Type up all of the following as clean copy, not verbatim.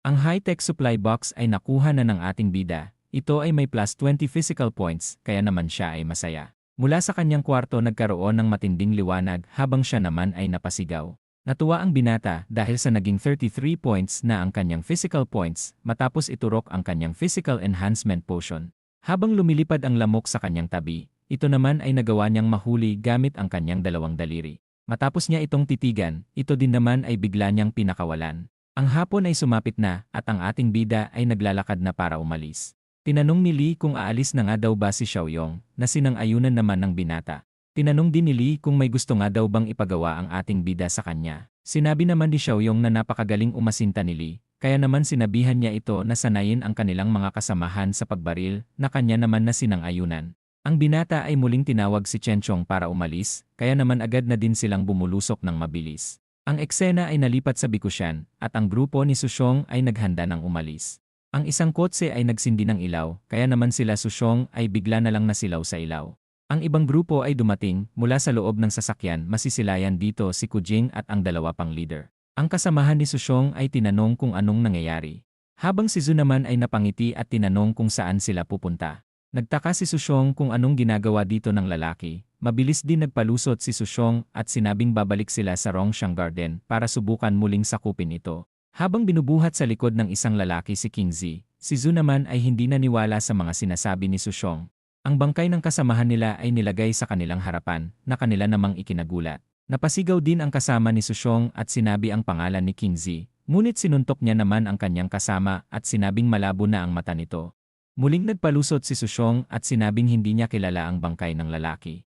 Ang high-tech supply box ay nakuha na ng ating bida. Ito ay may plus 20 physical points, kaya naman siya ay masaya. Mula sa kanyang kwarto nagkaroon ng matinding liwanag habang siya naman ay napasigaw. Natuwa ang binata dahil sa naging 33 points na ang kanyang physical points matapos iturok ang kanyang physical enhancement potion. Habang lumilipad ang lamok sa kanyang tabi, ito naman ay nagawa niyang mahuli gamit ang kanyang dalawang daliri. Matapos niya itong titigan, ito din naman ay bigla niyang pinakawalan. Ang hapon ay sumapit na at ang ating bida ay naglalakad na para umalis. Tinanong ni Lee kung aalis na nga daw ba si Xiaoyong, na sinang-ayunan naman ng binata. Tinanong din ni Lee kung may gusto nga daw bang ipagawa ang ating bida sa kanya. Sinabi naman ni Xiaoyong na napakagaling umasinta ni Lee, kaya naman sinabihan niya ito na sanayin ang kanilang mga kasamahan sa pagbaril na kanya naman na sinang-ayunan. Ang binata ay muling tinawag si Chenchong para umalis, kaya naman agad na din silang bumulusok ng mabilis. Ang eksena ay nalipat sa Bikushan, at ang grupo ni Sushong ay naghanda ng umalis. Ang isang kotse ay nagsindi ng ilaw, kaya naman sila Sushong ay bigla na lang nasilaw sa ilaw. Ang ibang grupo ay dumating, mula sa loob ng sasakyan masisilayan dito si Kujing at ang dalawa pang leader. Ang kasamahan ni Sushong ay tinanong kung anong nangyayari. Habang si Zu naman ay napangiti at tinanong kung saan sila pupunta. Nagtaka si Sushong kung anong ginagawa dito ng lalaki. Mabilis din nagpalusot si Sushong at sinabing babalik sila sa Rongshan Garden para subukan muling sakupin ito. Habang binubuhat sa likod ng isang lalaki si King Zi, si Zu naman ay hindi naniwala sa mga sinasabi ni Sushong. Ang bangkay ng kasamahan nila ay nilagay sa kanilang harapan na kanila namang ikinagulat. Napasigaw din ang kasama ni Sushong at sinabi ang pangalan ni King Zi, ngunit sinuntok niya naman ang kanyang kasama at sinabing malabo na ang mata nito. Muling nagpalusot si Sushong at sinabing hindi niya kilala ang bangkay ng lalaki.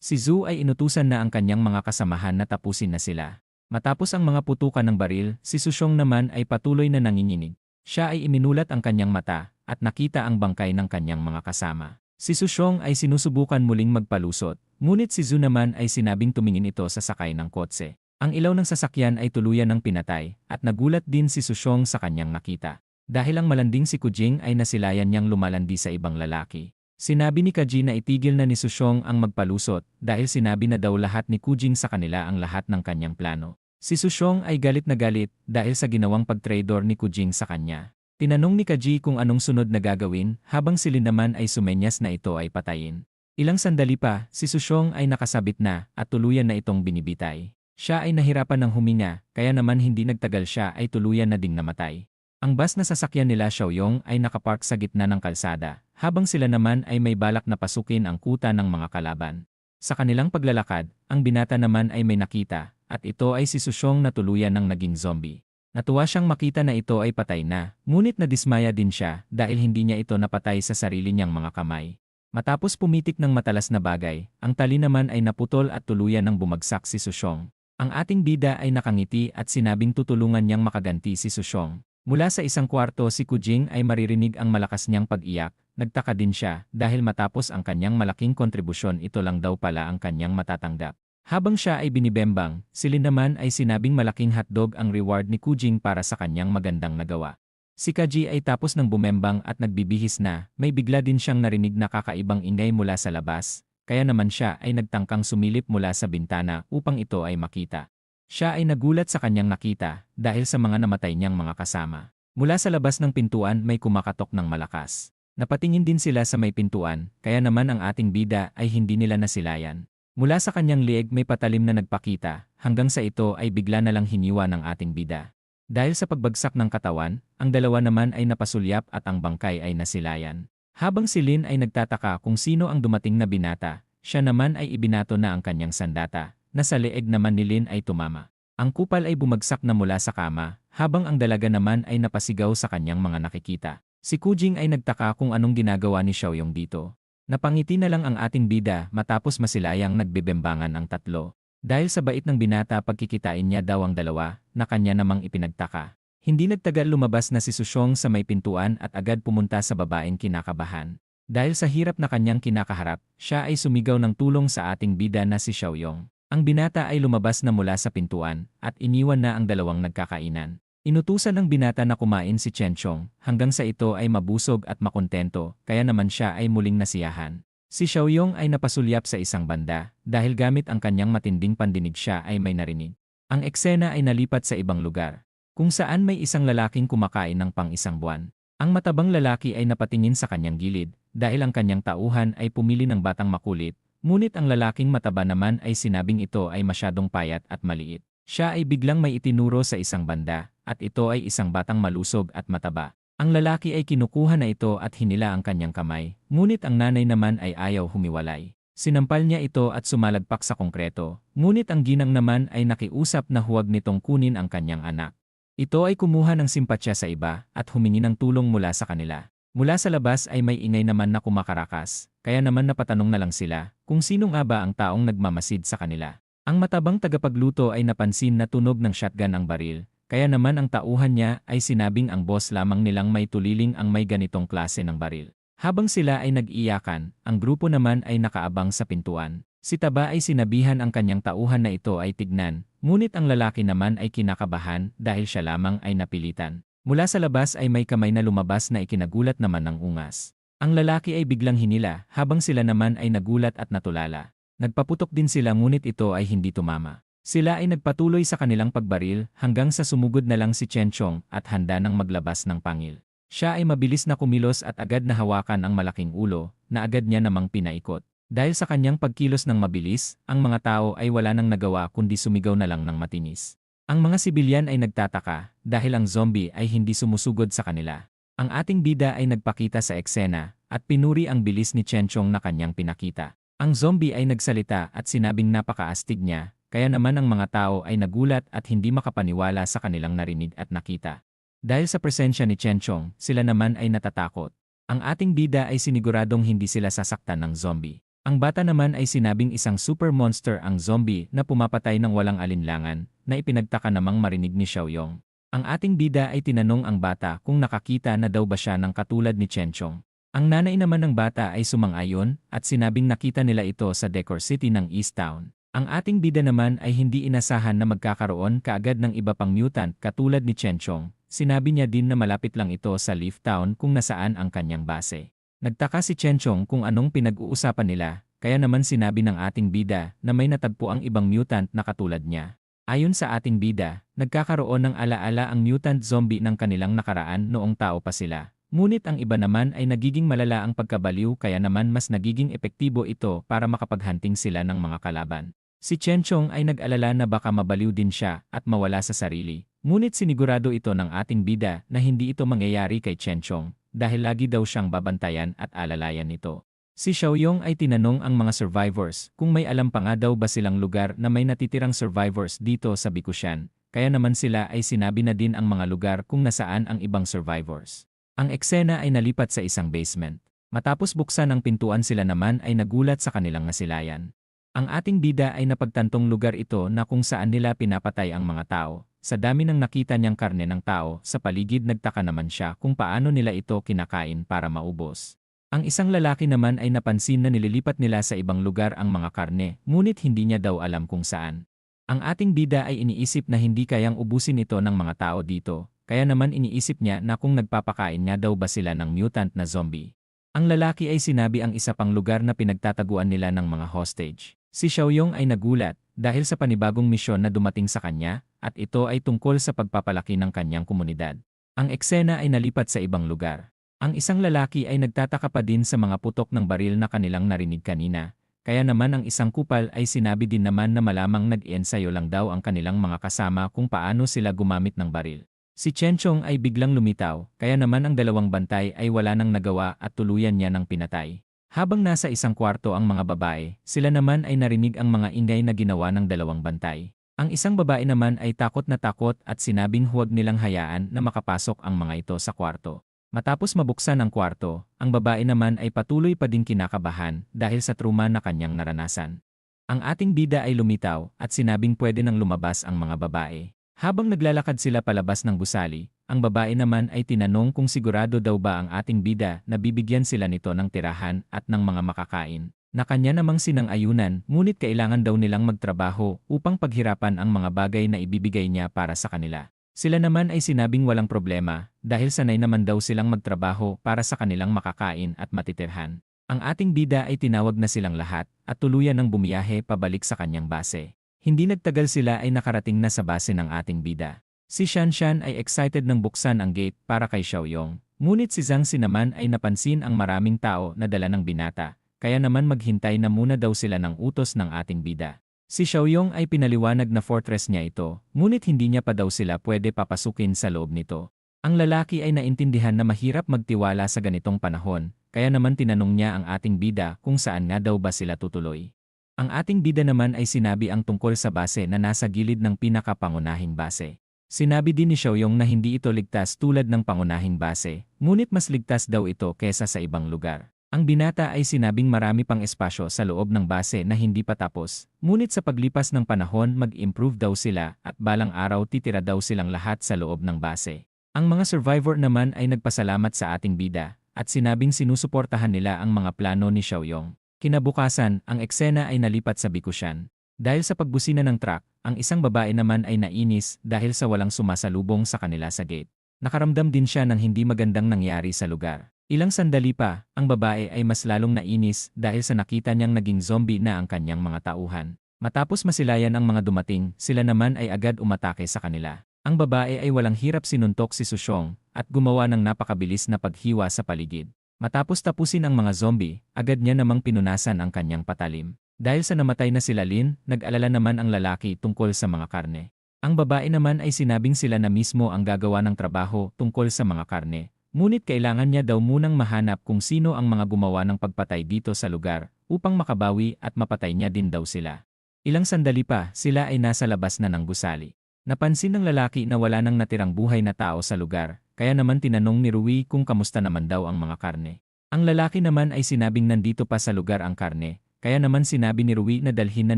Si Zu ay inutusan na ang kanyang mga kasamahan na tapusin na sila. Matapos ang mga putukan ng baril, si Sushong naman ay patuloy na nanginginig. Siya ay iminulat ang kanyang mata at nakita ang bangkay ng kanyang mga kasama. Si Sushong ay sinusubukan muling magpalusot, ngunit si Zu naman ay sinabing tumingin ito sa sakay ng kotse. Ang ilaw ng sasakyan ay tuluyan ng pinatay at nagulat din si Sushong sa kanyang nakita. Dahil ang malanding si Kujing ay nasilayan niyang lumalandi sa ibang lalaki. Sinabi ni Kaji na itigil na ni Sushong ang magpalusot dahil sinabi na daw lahat ni Kujing sa kanila ang lahat ng kanyang plano. Si Sushong ay galit na galit dahil sa ginawang pagtraidor ni Kujing sa kanya. Tinanong ni Kaji kung anong sunod na gagawin habang si Lin naman ay sumenyas na ito ay patayin. Ilang sandali pa, si Sushong ay nakasabit na at tuluyan na itong binibitay. Siya ay nahirapan ng huminga, kaya naman hindi nagtagal siya ay tuluyan na ding namatay. Ang bus na sasakyan nila Xiaoyong ay nakapark sa gitna ng kalsada, habang sila naman ay may balak na pasukin ang kuta ng mga kalaban. Sa kanilang paglalakad, ang binata naman ay may nakita, at ito ay si Sushong na tuluyan ng naging zombie. Natuwa siyang makita na ito ay patay na, ngunit nadismaya din siya dahil hindi niya ito napatay sa sarili niyang mga kamay. Matapos pumitik ng matalas na bagay, ang tali naman ay naputol at tuluyan ng bumagsak si Sushong. Ang ating bida ay nakangiti at sinabing tutulungan niyang makaganti si Sushong. Mula sa isang kwarto si Kujing ay maririnig ang malakas niyang pag-iyak. Nagtaka din siya dahil matapos ang kanyang malaking kontribusyon ito lang daw pala ang kanyang matatanggap. Habang siya ay binibembang, si Lin naman ay sinabing malaking hotdog ang reward ni Kujing para sa kanyang magandang nagawa. Si Kaji ay tapos ng bumembang at nagbibihis na, may bigla din siyang narinig na kakaibang ingay mula sa labas, kaya naman siya ay nagtangkang sumilip mula sa bintana upang ito ay makita. Siya ay nagulat sa kanyang nakita dahil sa mga namatay niyang mga kasama. Mula sa labas ng pintuan may kumakatok ng malakas. Napatingin din sila sa may pintuan, kaya naman ang ating bida ay hindi nila nasilayan. Mula sa kanyang lieg may patalim na nagpakita, hanggang sa ito ay bigla na lang hiniwa ng ating bida. Dahil sa pagbagsak ng katawan, ang dalawa naman ay napasulyap at ang bangkay ay nasilayan. Habang si Lin ay nagtataka kung sino ang dumating na binata, siya naman ay ibinato na ang kanyang sandata, na sa leeg naman ni Lin ay tumama. Ang kupal ay bumagsak na mula sa kama, habang ang dalaga naman ay napasigaw sa kanyang mga nakikita. Si Kujing ay nagtaka kung anong ginagawa ni Xiaoyong dito. Napangiti na lang ang ating bida matapos masilayang nagbebembangan ang tatlo. Dahil sa bait ng binata pagkikitain niya daw ang dalawa, na kanya namang ipinagtaka. Hindi nagtagal lumabas na si Sushong sa may pintuan at agad pumunta sa babaeng kinakabahan. Dahil sa hirap na kanyang kinakaharap, siya ay sumigaw ng tulong sa ating bida na si Xiaoyong. Ang binata ay lumabas na mula sa pintuan at iniwan na ang dalawang nagkakainan. Inutusan ng binata na kumain si Chenchong hanggang sa ito ay mabusog at makontento, kaya naman siya ay muling nasiyahan. Si Xiaoyong ay napasulyap sa isang banda dahil gamit ang kanyang matinding pandinig siya ay may narinig. Ang eksena ay nalipat sa ibang lugar. kung saan may isang lalaking kumakain ng pang-isang buwan. Ang matabang lalaki ay napatingin sa kanyang gilid dahil ang kanyang tauhan ay pumili ng batang makulit, ngunit ang lalaking mataba naman ay sinabing ito ay masyadong payat at maliit. Siya ay biglang may itinuro sa isang banda, at ito ay isang batang malusog at mataba. Ang lalaki ay kinukuha na ito at hinila ang kanyang kamay, ngunit ang nanay naman ay ayaw humiwalay. Sinampal niya ito at sumalagpak sa konkreto, ngunit ang ginang naman ay nakiusap na huwag nitong kunin ang kanyang anak. Ito ay kumuha ng simpatsya sa iba at humingi ng tulong mula sa kanila. Mula sa labas ay may ingay naman na kumakarakas, kaya naman napatanong na lang sila kung sino nga ba ang taong nagmamasid sa kanila. Ang matabang tagapagluto ay napansin na tunog ng shotgun ang baril, kaya naman ang tauhan niya ay sinabing ang boss lamang nilang may tuliling ang may ganitong klase ng baril. Habang sila ay nag-iyakan, ang grupo naman ay nakaabang sa pintuan. Si Taba ay sinabihan ang kanyang tauhan na ito ay tignan, ngunit ang lalaki naman ay kinakabahan dahil siya lamang ay napilitan. Mula sa labas ay may kamay na lumabas na ikinagulat naman ng ungas. Ang lalaki ay biglang hinila habang sila naman ay nagulat at natulala. Nagpaputok din sila ngunit ito ay hindi tumama. Sila ay nagpatuloy sa kanilang pagbaril hanggang sa sumugod na lang si Chenchong at handa nang maglabas ng pangil. Siya ay mabilis na kumilos at agad na hawakan ang malaking ulo na agad niya namang pinaikot. Dahil sa kanyang pagkilos ng mabilis, ang mga tao ay wala nang nagawa kundi sumigaw na lang ng matinis. Ang mga sibilyan ay nagtataka dahil ang zombie ay hindi sumusugod sa kanila. Ang ating bida ay nagpakita sa eksena at pinuri ang bilis ni Chenchong na kanyang pinakita. Ang zombie ay nagsalita at sinabing napakaastig niya, kaya naman ang mga tao ay nagulat at hindi makapaniwala sa kanilang narinig at nakita. Dahil sa presensya ni Chenchong, sila naman ay natatakot. Ang ating bida ay siniguradong hindi sila sasaktan ng zombie. Ang bata naman ay sinabing isang super monster ang zombie na pumapatay ng walang alinlangan, na ipinagtaka namang marinig ni Xiaoyong. Ang ating bida ay tinanong ang bata kung nakakita na daw ba siya ng katulad ni Chenchong. Ang nanay naman ng bata ay sumang-ayon at sinabing nakita nila ito sa Decor City ng East Town. Ang ating bida naman ay hindi inasahan na magkakaroon kaagad ng iba pang mutant katulad ni Chenchong. Sinabi niya din na malapit lang ito sa Leaf Town kung nasaan ang kanyang base. Nagtaka si Chenchong kung anong pinag-uusapan nila, kaya naman sinabi ng ating bida na may natagpo ang ibang mutant na katulad niya. Ayon sa ating bida, nagkakaroon ng alaala ang mutant zombie ng kanilang nakaraan noong tao pa sila. Ngunit ang iba naman ay nagiging malala ang pagkabaliw kaya naman mas nagiging epektibo ito para makapaghunting sila ng mga kalaban. Si Chenchong ay nag-alala na baka mabaliw din siya at mawala sa sarili. Ngunit sinigurado ito ng ating bida na hindi ito mangyayari kay Chenchong dahil lagi daw siyang babantayan at alalayan nito. Si Xiaoyong ay tinanong ang mga survivors kung may alam pa nga daw ba silang lugar na may natitirang survivors dito sa Bikushan, kaya naman sila ay sinabi na din ang mga lugar kung nasaan ang ibang survivors. Ang eksena ay nalipat sa isang basement. Matapos buksan ang pintuan sila naman ay nagulat sa kanilang nasilayan. Ang ating bida ay napagtantong lugar ito na kung saan nila pinapatay ang mga tao. Sa dami ng nakita niyang karne ng tao, sa paligid nagtaka naman siya kung paano nila ito kinakain para maubos. Ang isang lalaki naman ay napansin na nililipat nila sa ibang lugar ang mga karne, ngunit hindi niya daw alam kung saan. Ang ating bida ay iniisip na hindi kayang ubusin ito ng mga tao dito. Kaya naman iniisip niya na kung nagpapakain nga daw ba sila ng mutant na zombie. Ang lalaki ay sinabi ang isa pang lugar na pinagtataguan nila ng mga hostage. Si Xiaoyong ay nagulat dahil sa panibagong misyon na dumating sa kanya at ito ay tungkol sa pagpapalaki ng kanyang komunidad. Ang eksena ay nalipat sa ibang lugar. Ang isang lalaki ay nagtataka pa din sa mga putok ng baril na kanilang narinig kanina. Kaya naman ang isang kupal ay sinabi din naman na malamang nag-iensayo lang daw ang kanilang mga kasama kung paano sila gumamit ng baril. Si Chenchong ay biglang lumitaw, kaya naman ang dalawang bantay ay wala nang nagawa at tuluyan niya ng pinatay. Habang nasa isang kwarto ang mga babae, sila naman ay narinig ang mga ingay na ginawa ng dalawang bantay. Ang isang babae naman ay takot na takot at sinabing huwag nilang hayaan na makapasok ang mga ito sa kwarto. Matapos mabuksan ang kwarto, ang babae naman ay patuloy pa din kinakabahan dahil sa trauma na kanyang naranasan. Ang ating bida ay lumitaw at sinabing pwede nang lumabas ang mga babae. Habang naglalakad sila palabas ng gusali, ang babae naman ay tinanong kung sigurado daw ba ang ating bida na bibigyan sila nito ng tirahan at ng mga makakain, na kanya namang sinang-ayunan ngunit kailangan daw nilang magtrabaho upang paghirapan ang mga bagay na ibibigay niya para sa kanila. Sila naman ay sinabing walang problema dahil sanay naman daw silang magtrabaho para sa kanilang makakain at matitirhan. Ang ating bida ay tinawag na silang lahat at tuluyan ng bumiyahe pabalik sa kanyang base. Hindi nagtagal sila ay nakarating na sa base ng ating bida. Si Shanshan ay excited nang buksan ang gate para kay Xiaoyong. Ngunit si Zhang Si naman ay napansin ang maraming tao na dala ng binata, kaya naman maghintay na muna daw sila ng utos ng ating bida. Si Xiaoyong ay pinaliwanag na fortress niya ito, ngunit hindi niya pa daw sila pwede papasukin sa loob nito. Ang lalaki ay naintindihan na mahirap magtiwala sa ganitong panahon, kaya naman tinanong niya ang ating bida kung saan nga daw ba sila tutuloy. Ang ating bida naman ay sinabi ang tungkol sa base na nasa gilid ng pinakapangunahing base. Sinabi din ni Xiaoyong na hindi ito ligtas tulad ng pangunahing base, ngunit mas ligtas daw ito kesa sa ibang lugar. Ang binata ay sinabing marami pang espasyo sa loob ng base na hindi pa tapos, ngunit sa paglipas ng panahon mag-improve daw sila at balang araw titira daw silang lahat sa loob ng base. Ang mga survivor naman ay nagpasalamat sa ating bida at sinabing sinusuportahan nila ang mga plano ni Xiaoyong. Kinabukasan, ang eksena ay nalipat sa Bikushan. Dahil sa pagbusina ng truck, ang isang babae naman ay nainis dahil sa walang sumasalubong sa kanila sa gate. Nakaramdam din siya ng hindi magandang nangyari sa lugar. Ilang sandali pa, ang babae ay mas lalong nainis dahil sa nakita niyang naging zombie na ang kanyang mga tauhan. Matapos masilayan ang mga dumating, sila naman ay agad umatake sa kanila. Ang babae ay walang hirap sinuntok si Sushong at gumawa ng napakabilis na paghiwa sa paligid. Matapos tapusin ang mga zombie, agad niya namang pinunasan ang kanyang patalim. Dahil sa namatay na sila Lin, nag-alala naman ang lalaki tungkol sa mga karne. Ang babae naman ay sinabing sila na mismo ang gagawa ng trabaho tungkol sa mga karne. Ngunit kailangan niya daw munang mahanap kung sino ang mga gumawa ng pagpatay dito sa lugar upang makabawi at mapatay niya din daw sila. Ilang sandali pa, sila ay nasa labas na ng gusali. Napansin ng lalaki na wala nang natirang buhay na tao sa lugar, kaya naman tinanong ni Rui kung kamusta naman daw ang mga karne. Ang lalaki naman ay sinabing nandito pa sa lugar ang karne. Kaya naman sinabi ni Rui na dalhin na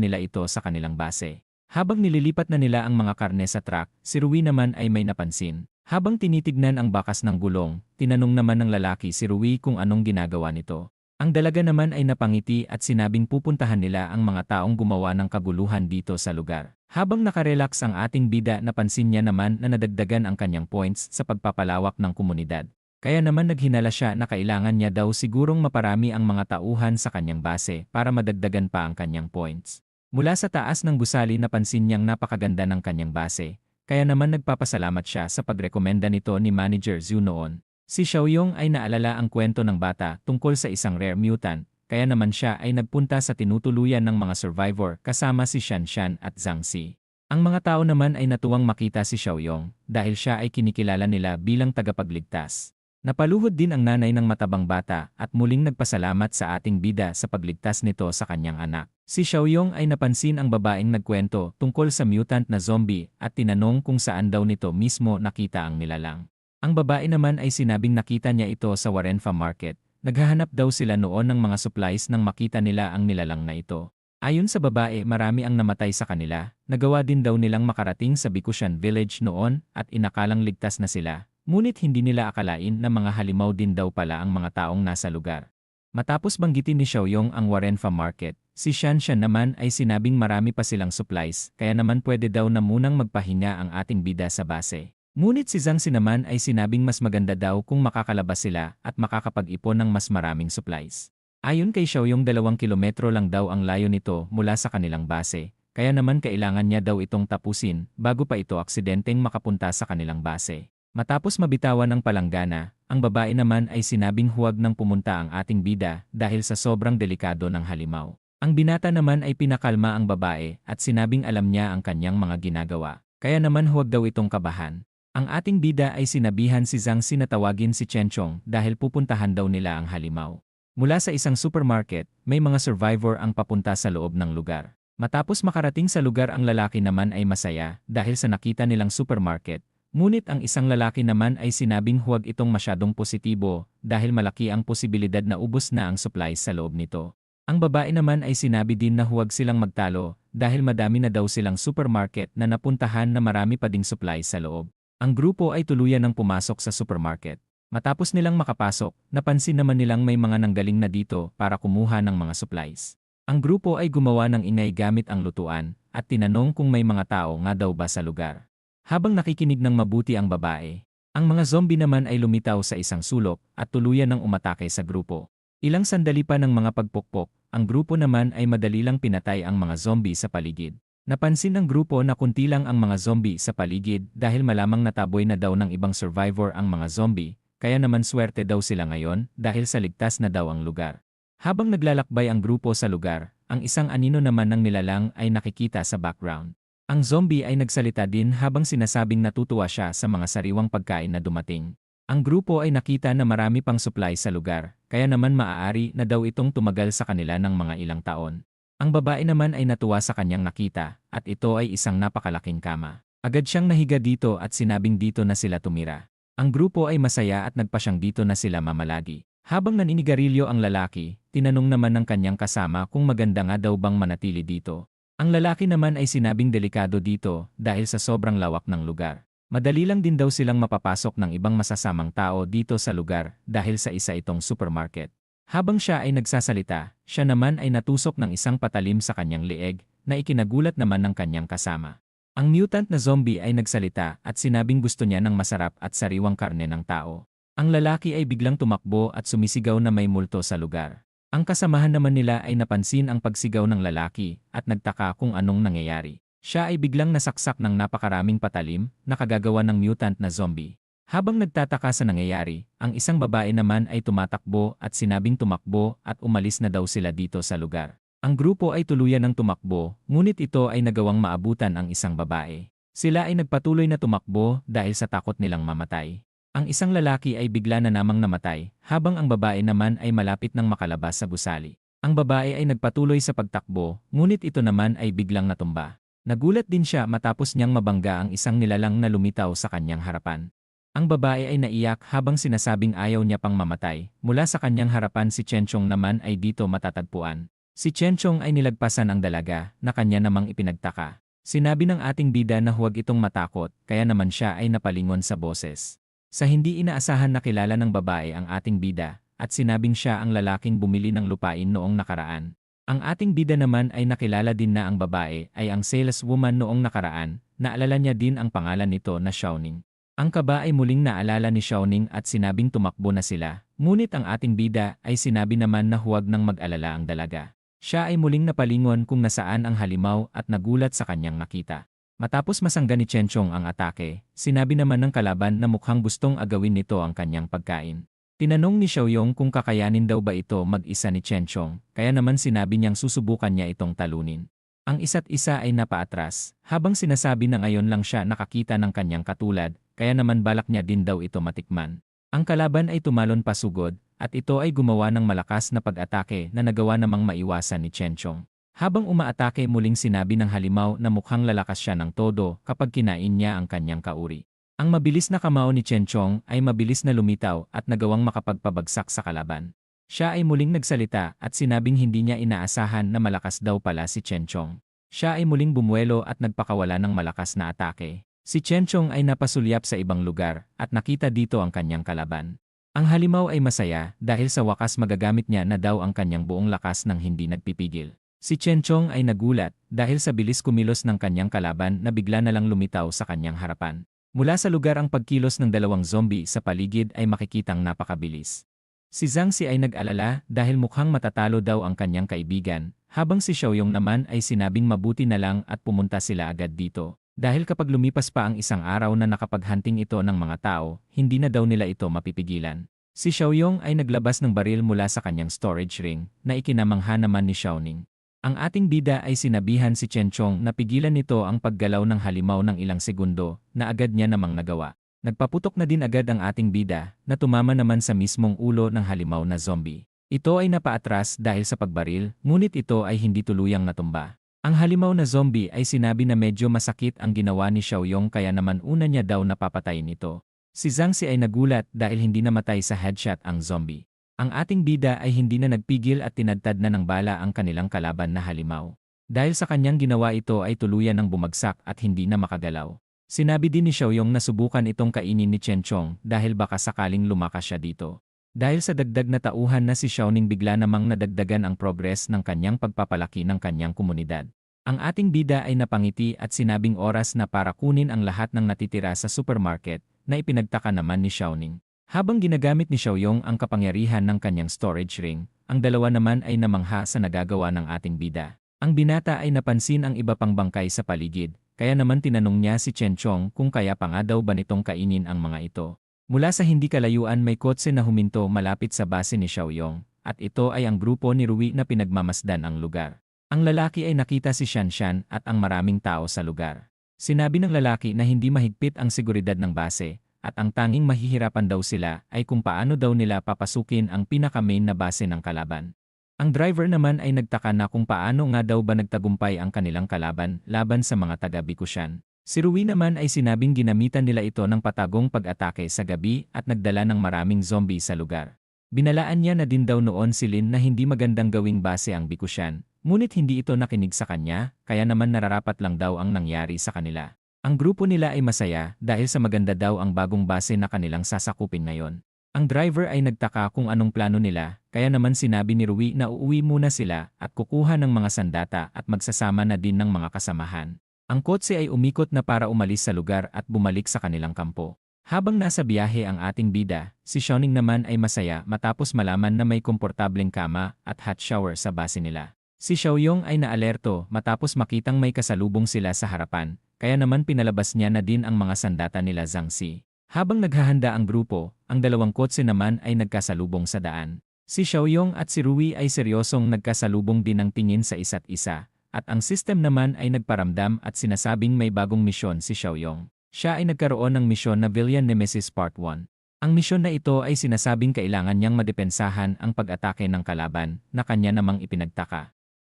nila ito sa kanilang base. Habang nililipat na nila ang mga karne sa truck, si Rui naman ay may napansin. Habang tinitignan ang bakas ng gulong, tinanong naman ng lalaki si Rui kung anong ginagawa nito. Ang dalaga naman ay napangiti at sinabing pupuntahan nila ang mga taong gumawa ng kaguluhan dito sa lugar. Habang nakarelax ang ating bida, napansin niya naman na nadagdagan ang kanyang points sa pagpapalawak ng komunidad. Kaya naman naghinala siya na kailangan niya daw sigurong maparami ang mga tauhan sa kanyang base para madagdagan pa ang kanyang points. Mula sa taas ng gusali napansin niyang napakaganda ng kanyang base, kaya naman nagpapasalamat siya sa pagrekomenda nito ni Manager Zhu noon. Si Xiaoyong ay naalala ang kwento ng bata tungkol sa isang rare mutant, kaya naman siya ay nagpunta sa tinutuluyan ng mga survivor kasama si Shanshan at Zhang Si. Ang mga tao naman ay natuwang makita si Xiaoyong dahil siya ay kinikilala nila bilang tagapagligtas. Napaluhod din ang nanay ng matabang bata at muling nagpasalamat sa ating bida sa pagligtas nito sa kanyang anak. Si Xiaoyong ay napansin ang babaeng nagkwento tungkol sa mutant na zombie at tinanong kung saan daw nito mismo nakita ang nilalang. Ang babae naman ay sinabing nakita niya ito sa Warenfa Market. Naghahanap daw sila noon ng mga supplies nang makita nila ang nilalang na ito. Ayon sa babae, marami ang namatay sa kanila. Nagawa din daw nilang makarating sa Bikushan Village noon at inakalang ligtas na sila. Ngunit hindi nila akalain na mga halimaw din daw pala ang mga taong nasa lugar. Matapos banggitin ni Xiaoyong ang Warenfa Market, si Shanshan naman ay sinabing marami pa silang supplies, kaya naman pwede daw na munang magpahinga ang ating bida sa base. Ngunit si Zhang Si naman ay sinabing mas maganda daw kung makakalabas sila at makakapag-ipon ng mas maraming supplies. Ayon kay Xiaoyong 2 kilometro lang daw ang layo nito mula sa kanilang base, kaya naman kailangan niya daw itong tapusin bago pa ito aksidenteng makapunta sa kanilang base. Matapos mabitawan ang palanggana, ang babae naman ay sinabing huwag nang pumunta ang ating bida dahil sa sobrang delikado ng halimaw. Ang binata naman ay pinakalma ang babae at sinabing alam niya ang kanyang mga ginagawa, kaya naman huwag daw itong kabahan. Ang ating bida ay sinabihan si Zhang Si na tawagin si Chenchong dahil pupuntahan daw nila ang halimaw. Mula sa isang supermarket, may mga survivor ang papunta sa loob ng lugar. Matapos makarating sa lugar, ang lalaki naman ay masaya dahil sa nakita nilang supermarket. Ngunit ang isang lalaki naman ay sinabing huwag itong masyadong positibo dahil malaki ang posibilidad na ubos na ang supplies sa loob nito. Ang babae naman ay sinabi din na huwag silang magtalo dahil madami na daw silang supermarket na napuntahan na marami pa ding supplies sa loob. Ang grupo ay tuluyan ng pumasok sa supermarket. Matapos nilang makapasok, napansin naman nilang may mga nanggaling na dito para kumuha ng mga supplies. Ang grupo ay gumawa ng ingay gamit ang lutuan at tinanong kung may mga tao nga daw ba sa lugar. Habang nakikinig ng mabuti ang babae, ang mga zombie naman ay lumitaw sa isang sulok at tuluyan ng umatake sa grupo. Ilang sandali pa ng mga pagpukpok, ang grupo naman ay madali lang pinatay ang mga zombie sa paligid. Napansin ng grupo na kunti lang ang mga zombie sa paligid dahil malamang nataboy na daw ng ibang survivor ang mga zombie, kaya naman swerte daw sila ngayon dahil sa ligtas na daw ang lugar. Habang naglalakbay ang grupo sa lugar, ang isang anino naman ng nilalang ay nakikita sa background. Ang zombie ay nagsalita din habang sinasabing natutuwa siya sa mga sariwang pagkain na dumating. Ang grupo ay nakita na marami pang supply sa lugar, kaya naman maaari na daw itong tumagal sa kanila ng mga ilang taon. Ang babae naman ay natuwa sa kanyang nakita, at ito ay isang napakalaking kama. Agad siyang nahiga dito at sinabing dito na sila tumira. Ang grupo ay masaya at nagpasyang dito na sila mamalagi. Habang naninigarilyo ang lalaki, tinanong naman ng kanyang kasama kung maganda nga daw bang manatili dito. Ang lalaki naman ay sinabing delikado dito dahil sa sobrang lawak ng lugar. Madali lang din daw silang mapapasok ng ibang masasamang tao dito sa lugar dahil sa isa itong supermarket. Habang siya ay nagsasalita, siya naman ay natusok ng isang patalim sa kanyang leeg na ikinagulat naman ng kanyang kasama. Ang mutant na zombie ay nagsalita at sinabing gusto niya ng masarap at sariwang karne ng tao. Ang lalaki ay biglang tumakbo at sumisigaw na may multo sa lugar. Ang kasamahan naman nila ay napansin ang pagsigaw ng lalaki at nagtaka kung anong nangyayari. Siya ay biglang nasaksak ng napakaraming patalim na kagagawa ng mutant na zombie. Habang nagtataka sa nangyayari, ang isang babae naman ay tumatakbo at sinabing tumakbo at umalis na daw sila dito sa lugar. Ang grupo ay tuluyan ng tumakbo, ngunit ito ay nagawang maabutan ang isang babae. Sila ay nagpatuloy na tumakbo dahil sa takot nilang mamatay. Ang isang lalaki ay bigla na namang namatay, habang ang babae naman ay malapit nang makalabas sa gusali. Ang babae ay nagpatuloy sa pagtakbo, ngunit ito naman ay biglang natumba. Nagulat din siya matapos niyang mabangga ang isang nilalang na lumitaw sa kanyang harapan. Ang babae ay naiyak habang sinasabing ayaw niya pang mamatay. Mula sa kanyang harapan si Chenchong naman ay dito matatagpuan. Si Chenchong ay nilagpasan ang dalaga na kanya namang ipinagtaka. Sinabi ng ating bida na huwag itong matakot, kaya naman siya ay napalingon sa boses. Sa hindi inaasahan na kilala ng babae ang ating bida, at sinabing siya ang lalaking bumili ng lupain noong nakaraan. Ang ating bida naman ay nakilala din na ang babae ay ang saleswoman noong nakaraan, naalala niya din ang pangalan nito na Xiaoning. Ang kaba ay muling naalala ni Xiaoning at sinabing tumakbo na sila, ngunit ang ating bida ay sinabi naman na huwag nang mag-alala ang dalaga. Siya ay muling napalingon kung nasaan ang halimaw at nagulat sa kanyang nakita. Matapos masangga ni Chenchong ang atake, sinabi naman ng kalaban na mukhang gustong agawin nito ang kanyang pagkain. Tinanong ni Xiaoyong kung kakayanin daw ba ito mag-isa ni Chenchong, kaya naman sinabi niyang susubukan niya itong talunin. Ang isa't isa ay napaatras, habang sinasabi na ngayon lang siya nakakita ng kanyang katulad, kaya naman balak niya din daw ito matikman. Ang kalaban ay tumalon pasugod, at ito ay gumawa ng malakas na pag-atake na nagawa namang maiwasan ni Chenchong. Habang umaatake muling sinabi ng halimaw na mukhang lalakas siya ng todo kapag kinain niya ang kanyang kauri. Ang mabilis na kamao ni Chenchong ay mabilis na lumitaw at nagawang makapagpabagsak sa kalaban. Siya ay muling nagsalita at sinabing hindi niya inaasahan na malakas daw pala si Chenchong. Siya ay muling bumuelo at nagpakawala ng malakas na atake. Si Chenchong ay napasulyap sa ibang lugar at nakita dito ang kanyang kalaban. Ang halimaw ay masaya dahil sa wakas magagamit niya na daw ang kanyang buong lakas nang hindi nagpipigil. Si Chenchong ay nagulat dahil sa bilis kumilos ng kanyang kalaban na bigla na lang lumitaw sa kanyang harapan. Mula sa lugar ang pagkilos ng dalawang zombie sa paligid ay makikitang napakabilis. Si Zhang Si ay nag-alala dahil mukhang matatalo daw ang kanyang kaibigan, habang si Xiaoyong naman ay sinabing mabuti na lang at pumunta sila agad dito. Dahil kapag lumipas pa ang isang araw na nakapaghanting ito ng mga tao, hindi na daw nila ito mapipigilan. Si Xiaoyong ay naglabas ng baril mula sa kanyang storage ring na ikinamangha naman ni Xiaoning. Ang ating bida ay sinabihan si Chenchong na pigilan nito ang paggalaw ng halimaw ng ilang segundo na agad niya namang nagawa. Nagpaputok na din agad ang ating bida na tumama naman sa mismong ulo ng halimaw na zombie. Ito ay napaatras dahil sa pagbaril, ngunit ito ay hindi tuluyang natumba. Ang halimaw na zombie ay sinabi na medyo masakit ang ginawa ni Xiaoyong kaya naman una niya daw napapatayin ito. Si Zhang Si ay nagulat dahil hindi namatay sa headshot ang zombie. Ang ating bida ay hindi na nagpigil at tinadtad na ng bala ang kanilang kalaban na halimaw. Dahil sa kanyang ginawa ito ay tuluyan ng bumagsak at hindi na makagalaw. Sinabi din ni Xiaoyong na subukan itong kainin ni Chenchong dahil baka sakaling lumakas siya dito. Dahil sa dagdag na tauhan na si Xiaoning bigla namang nadagdagan ang progress ng kanyang pagpapalaki ng kanyang komunidad. Ang ating bida ay napangiti at sinabing oras na para kunin ang lahat ng natitira sa supermarket na ipinagtaka naman ni Xiaoning. Habang ginagamit ni Xiaoyong ang kapangyarihan ng kanyang storage ring, ang dalawa naman ay namangha sa nagagawa ng ating bida. Ang binata ay napansin ang iba pang bangkay sa paligid, kaya naman tinanong niya si Chen Chong kung kaya pa nga daw ba nitong kainin ang mga ito. Mula sa hindi kalayuan may kotse na huminto malapit sa base ni Xiaoyong, at ito ay ang grupo ni Rui na pinagmamasdan ang lugar. Ang lalaki ay nakita si Shanshan at ang maraming tao sa lugar. Sinabi ng lalaki na hindi mahigpit ang seguridad ng base, at ang tanging mahihirapan daw sila ay kung paano daw nila papasukin ang pinaka-main na base ng kalaban. Ang driver naman ay nagtaka na kung paano nga daw ba nagtagumpay ang kanilang kalaban laban sa mga taga-Bikushan. Si Rui naman ay sinabing ginamitan nila ito ng patagong pag-atake sa gabi at nagdala ng maraming zombie sa lugar. Binalaan niya na din daw noon si Lin na hindi magandang gawing base ang Bikushan, ngunit hindi ito nakinig sa kanya, kaya naman nararapat lang daw ang nangyari sa kanila. Ang grupo nila ay masaya dahil sa maganda daw ang bagong base na kanilang sasakupin ngayon. Ang driver ay nagtaka kung anong plano nila, kaya naman sinabi ni Rui na uuwi muna sila at kukuha ng mga sandata at magsasama na din ng mga kasamahan. Ang kotse ay umikot na para umalis sa lugar at bumalik sa kanilang kampo. Habang nasa biyahe ang ating bida, si Xiaoning naman ay masaya matapos malaman na may komportableng kama at hot shower sa base nila. Si Xiaoyong ay naalerto matapos makitang may kasalubong sila sa harapan, kaya naman pinalabas niya na din ang mga sandata nila Zhang Si. Habang naghahanda ang grupo, ang dalawang kotse naman ay nagkasalubong sa daan. Si Xiaoyong at si Rui ay seryosong nagkasalubong din ng tingin sa isa't isa, at ang system naman ay nagparamdam at sinasabing may bagong misyon si Xiaoyong. Siya ay nagkaroon ng misyon na Villain Nemesis Part 1. Ang misyon na ito ay sinasabing kailangan niyang madepensahan ang pag-atake ng kalaban na kanya namang ipinagtaka.